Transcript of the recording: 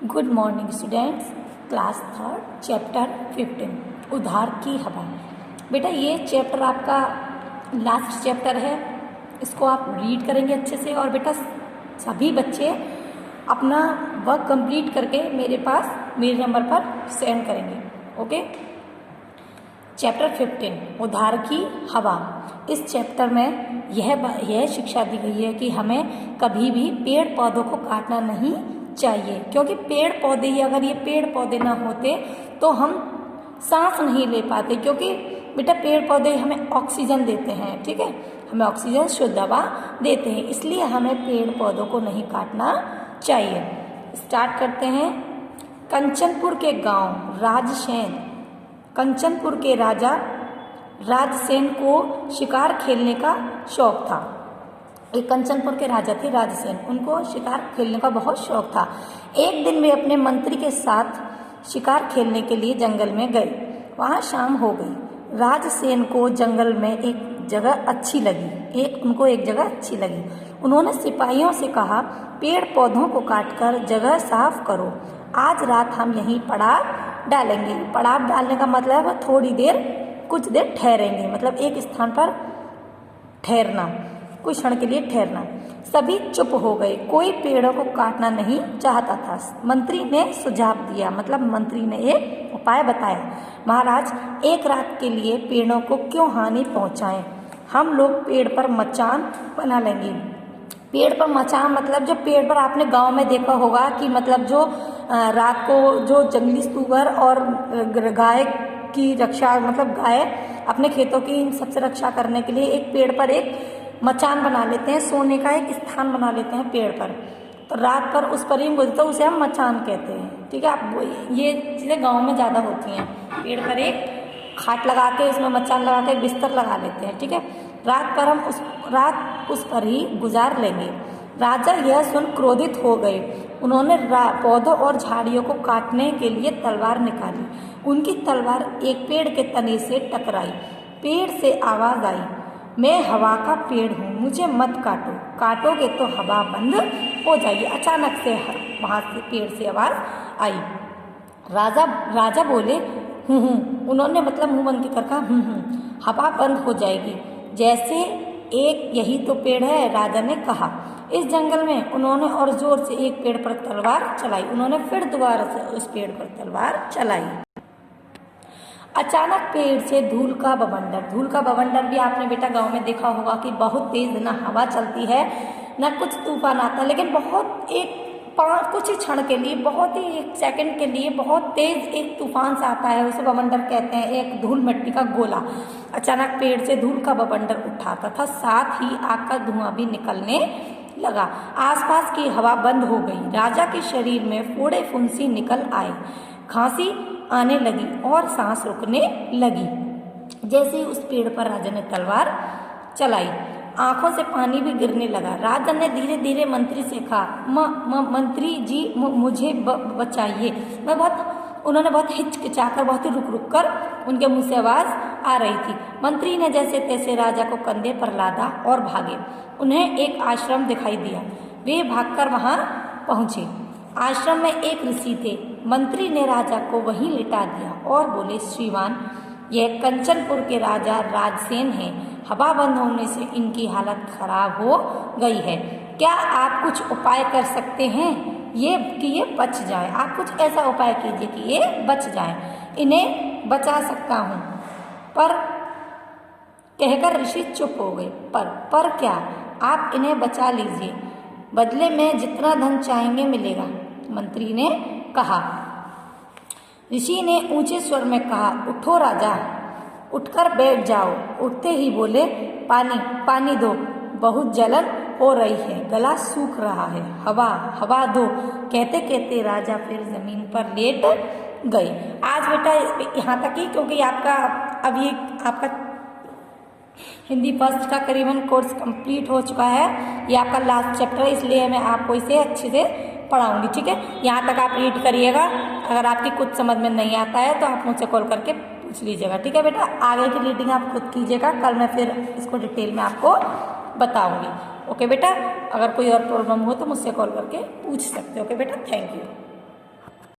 Good morning students. Class third chapter 15 उधार की हवा। बेटा ये चैप्टर आपका लास्ट चैप्टर है, इसको आप रीड करेंगे अच्छे से। और बेटा सभी बच्चे अपना वर्क कंप्लीट करके मेरे नंबर पर सेंड करेंगे। ओके। चैप्टर 15 उधार की हवा। इस चैप्टर में यह शिक्षा दी गई है कि हमें कभी भी पेड़ पौधों को काटना नहीं चाहिए, क्योंकि पेड़ पौधे ही, अगर ये पेड़ पौधे ना होते तो हम सांस नहीं ले पाते। क्योंकि बेटा पेड़ पौधे हमें ऑक्सीजन देते हैं, ठीक है, हमें ऑक्सीजन शुद्ध हवा देते हैं, इसलिए हमें पेड़ पौधों को नहीं काटना चाहिए। स्टार्ट करते हैं। कंचनपुर के गांव राजसेन, कंचनपुर के राजा राजसेन को शिकार खेलने का शौक था। एक कंचनपुर के राजा थे राजसेन, उनको शिकार खेलने का बहुत शौक था। एक दिन वे अपने मंत्री के साथ शिकार खेलने के लिए जंगल में गए। वहाँ शाम हो गई। राजसेन को जंगल में एक जगह अच्छी लगी। उन्होंने सिपाहियों से कहा, पेड़ पौधों को काटकर जगह साफ करो, आज रात हम यहीं पड़ाव डालेंगे। पड़ाव डालने का मतलब है थोड़ी देर, कुछ देर ठहरेंगे, मतलब एक स्थान पर ठहरना, कुछ क्षण के लिए ठहरना। सभी चुप हो गए, कोई पेड़ों को काटना नहीं चाहता था। मंत्री ने सुझाव दिया, मतलब मंत्री ने एक उपाय बताया। महाराज, एक रात के लिए पेड़ों को क्यों हानि पहुंचाएं? हम लोग पेड़ पर मचान बना लेंगे। पेड़ पर मचान मतलब जो पेड़ पर आपने गांव में देखा होगा कि मतलब जो रात को जो जंगली सूअर और गाय की रक्षा, मतलब गाय अपने खेतों की इन सबसे रक्षा करने के लिए एक पेड़ पर एक मचान बना लेते हैं, सोने का एक स्थान बना लेते हैं पेड़ पर, तो रात पर उस पर ही गुजरते, उसे हम मचान कहते हैं, ठीक है। आप ये चीज़ें गांव में ज़्यादा होती हैं। पेड़ पर एक खाट लगा के उसमें मचान लगा के बिस्तर लगा लेते हैं, ठीक है। रात पर हम रात उस पर ही गुजार लेंगे। राजा यह सुन क्रोधित हो गए। उन्होंने पौधों और झाड़ियों को काटने के लिए तलवार निकाली। उनकी तलवार एक पेड़ के तने से टकराई। पेड़ से आवाज़ आई, मैं हवा का पेड़ हूँ, मुझे मत काटो, काटोगे तो हवा बंद हो जाएगी। अचानक से वहाँ से पेड़ से आवाज़ आई। राजा बोले, उन्होंने मतलब मुंह बंद कर कहा, हवा बंद हो जाएगी जैसे एक यही तो पेड़ है, राजा ने कहा। इस जंगल में उन्होंने और जोर से एक पेड़ पर तलवार चलाई। उन्होंने फिर दोबारा से उस पेड़ पर तलवार चलाई। अचानक पेड़ से धूल का बवंडर भी आपने बेटा गांव में देखा होगा कि बहुत तेज ना हवा चलती है ना कुछ तूफान आता, लेकिन बहुत कुछ ही क्षण के लिए, बहुत ही एक सेकंड के लिए बहुत तेज एक तूफान सा आता है, उसे बवंडर कहते हैं, एक धूल मिट्टी का गोला। अचानक पेड़ से धूल का बवंडर उठाता था, साथ ही आग का धुआं भी निकलने लगा। आसपास की हवा बंद हो गई। राजा के शरीर में फोड़े फुंसी निकल आए, खांसी आने लगी और सांस रुकने लगी। जैसे ही उस पेड़ पर राजा ने तलवार चलाई, आंखों से पानी भी गिरने लगा। राजा ने धीरे धीरे मंत्री से कहा, मंत्री जी मुझे बचाइए। उन्होंने बहुत हिचकिचाकर, बहुत ही रुक कर उनके मुंह से आवाज आ रही थी। मंत्री ने जैसे तैसे राजा को कंधे पर लादा और भागे। उन्हें एक आश्रम दिखाई दिया। वे भागकर वहां पहुंचे। आश्रम में एक ऋषि थे। मंत्री ने राजा को वहीं लिटा दिया और बोले, श्रीमान, यह कंचनपुर के राजा राजसेन हैं। हवा बंद होने से इनकी हालत खराब हो गई है। क्या आप कुछ उपाय कर सकते हैं ये बच जाए? आप कुछ ऐसा उपाय कीजिए कि ये बच जाए। इन्हें बचा सकता हूँ, पर कहकर ऋषि चुप हो गए। पर क्या? आप इन्हें बचा लीजिए, बदले में जितना धन चाहेंगे मिलेगा, मंत्री ने कहा। ऋषि ने ऊंचे स्वर में कहा, उठो राजा, उठकर बैठ जाओ। उठते ही बोले, पानी दो, बहुत जलन हो रही है, गला सूख रहा है, हवा दो। कहते कहते राजा फिर जमीन पर लेट गए। आज बेटा यहाँ तक ही, क्योंकि आपका हिंदी फर्स्ट का करीबन कोर्स कंप्लीट हो चुका है। ये आपका लास्ट चैप्टर है, इसलिए मैं आपको इसे अच्छे से पढ़ाऊंगी, ठीक है। यहाँ तक आप रीड करिएगा। अगर आपकी कुछ समझ में नहीं आता है तो आप मुझसे कॉल करके पूछ लीजिएगा, ठीक है बेटा। आगे की रीडिंग आप खुद कीजिएगा, कल मैं फिर इसको डिटेल में आपको बताऊंगी। ओके बेटा, अगर कोई और प्रॉब्लम हो तो मुझसे कॉल करके पूछ सकते हो। ओके बेटा, थैंक यू।